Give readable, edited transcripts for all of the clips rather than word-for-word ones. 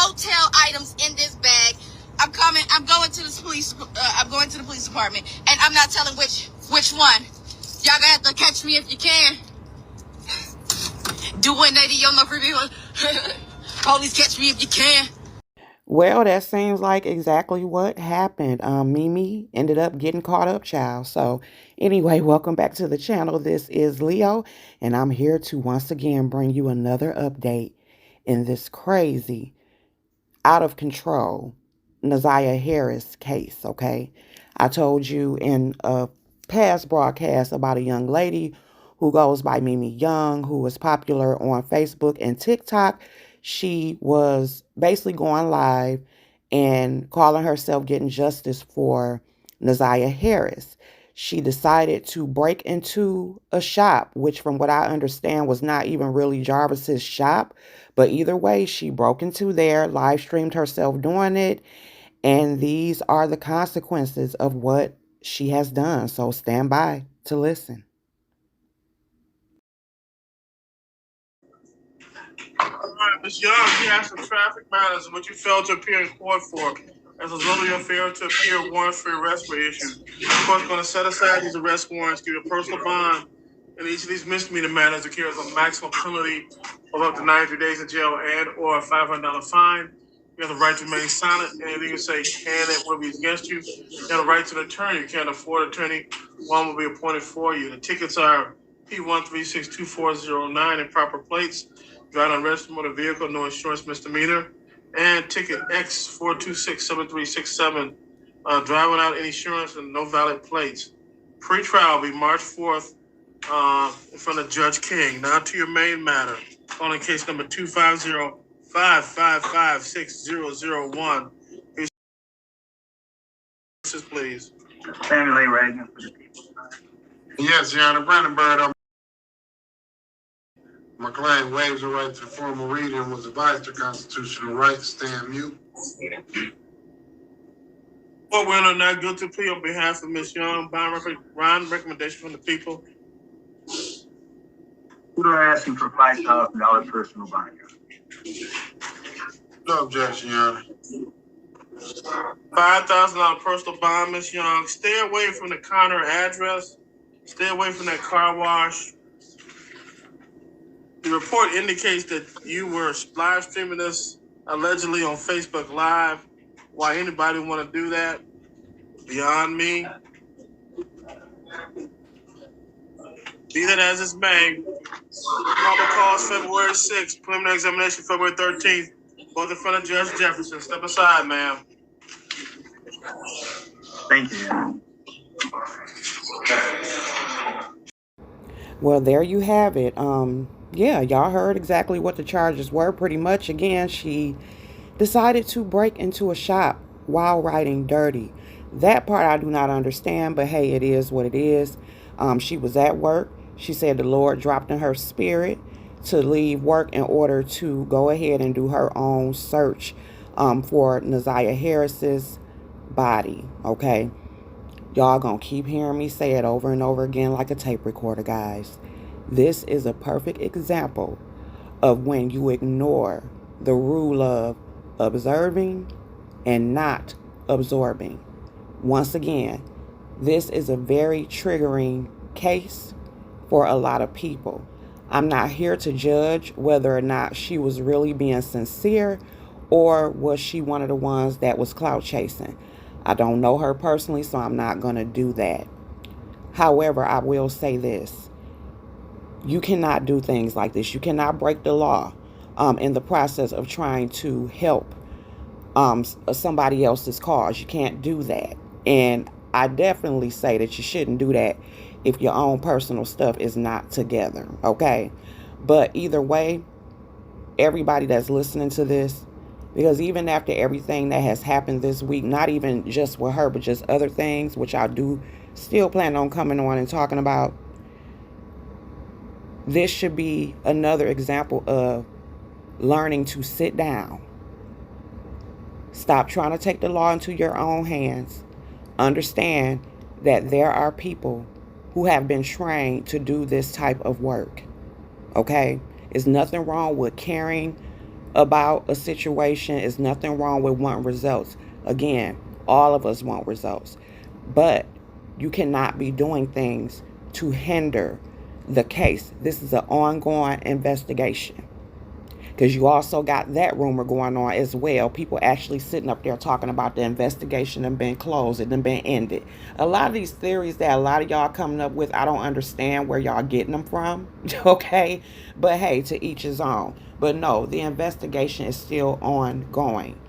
hotel items in this bag. I'm going to the police. I'm going to the police department, and I'm not telling which one. Y'all gonna have to catch me if you can. Do 180 on my review. Police catch me if you can. Well, that seems like exactly what happened. Mimi ended up getting caught up, child. So anyway, welcome back to the channel. This is Leo, and I'm here to once again bring you another update in this crazy, out of control Naziah Harris case, okay? I told you in a past broadcast about a young lady who goes by Mimi Young, who was popular on Facebook and TikTok. She was basically going live and calling herself getting justice for Naziah Harris. She decided to break into a shop, which from what I understand was not even really Jarvis's shop. But either way, she broke into there, live streamed herself doing it. And these are the consequences of what she has done. So stand by to listen. All right, Ms. Young, you have some traffic matters in which you failed to appear in court for. As a result of your failure to appear, warrants for arrest were issued. The court's going to set aside these arrest warrants, give you a personal bond, and each of these misdemeanor matters that carries a maximum penalty of up to 93 days in jail and or a $500 fine. You have the right to remain silent. Anything you say can and will be against you. You have the right to an attorney. You can't afford an attorney. One will be appointed for you. The tickets are P1362409 and proper plates. Driving on registered motor vehicle, no insurance misdemeanor, and ticket X4267367, driving without any insurance and no valid plates. Pre-trial will be March 4th in front of Judge King. Now to your main matter. Calling case number 250-555-6001. Please. Samuel A. Reagan for the people. Yes, Your Honor. Brandon Bird. My client waives the right to formal reading and was advised to constitutional right to stand mute. Court will enter not guilty plea on behalf of Ms. Young. Bond recommendation from the people. Who are asking for $5,000 personal bond? No objection, Your Honor. $5,000 personal bond, Ms. Young. Stay away from the Connor address. Stay away from that car wash. The report indicates that you were live streaming this allegedly on Facebook Live. Why anybody want to do that? Beyond me. Be that as it's may, probable cause February 6th, preliminary examination February 13th, both in front of Judge Jefferson. Step aside, ma'am. Thank you. Well, there you have it. Yeah, y'all heard exactly what the charges were. Pretty much, again, she decided to break into a shop while riding dirty. That part I do not understand, but hey, it is what it is. She was at work. She said the Lord dropped in her spirit to leave work in order to go ahead and do her own search for Naziah Harris's body, okay? Y'all gonna keep hearing me say it over and over again like a tape recorder, guys. This is a perfect example of when you ignore the rule of observing and not absorbing. Once again, this is a very triggering case for a lot of people. I'm not here to judge whether or not she was really being sincere or was she one of the ones that was clout chasing. I don't know her personally, so I'm not going to do that. However, I will say this. You cannot do things like this. You cannot break the law in the process of trying to help somebody else's cause. You can't do that. And I definitely say that you shouldn't do that if your own personal stuff is not together, okay? But either way, everybody that's listening to this, because even after everything that has happened this week, not even just with her, but just other things, which I do still plan on coming on and talking about, this should be another example of learning to sit down. Stop trying to take the law into your own hands. Understand that there are people who have been trained to do this type of work. Okay? There's nothing wrong with carrying about a situation. Is nothing wrong with wanting results. Again, all of us want results. But you cannot be doing things to hinder the case. This is an ongoing investigation. Because you also got that rumor going on as well. People actually sitting up there talking about the investigation and been closed and then been ended. A lot of these theories that a lot of y'all coming up with, I don't understand where y'all getting them from. Okay? But hey, to each his own. But no, the investigation is still ongoing.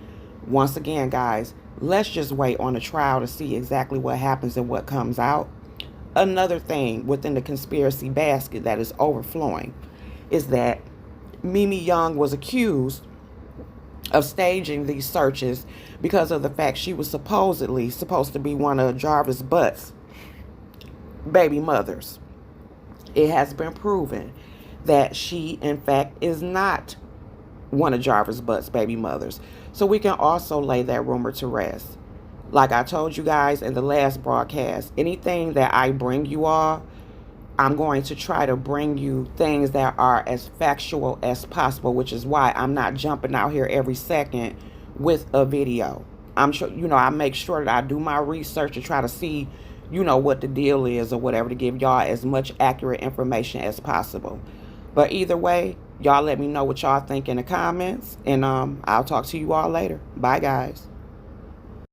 Once again, guys, let's just wait on the trial to see exactly what happens and what comes out. Another thing within the conspiracy basket that is overflowing is that Mimi Young was accused of staging these searches because of the fact she was supposedly supposed to be one of Jarvis Butt's baby mothers. It has been proven that she, in fact, is not one of Jarvis Butt's baby mothers. So we can also lay that rumor to rest. Like I told you guys in the last broadcast, anything that I bring you all, I'm going to try to bring you things that are as factual as possible, which is why I'm not jumping out here every second with a video. I'm sure, I make sure that I do my research to try to see, what the deal is or whatever, to give y'all as much accurate information as possible. But either way, y'all let me know what y'all think in the comments, and I'll talk to you all later. Bye, guys.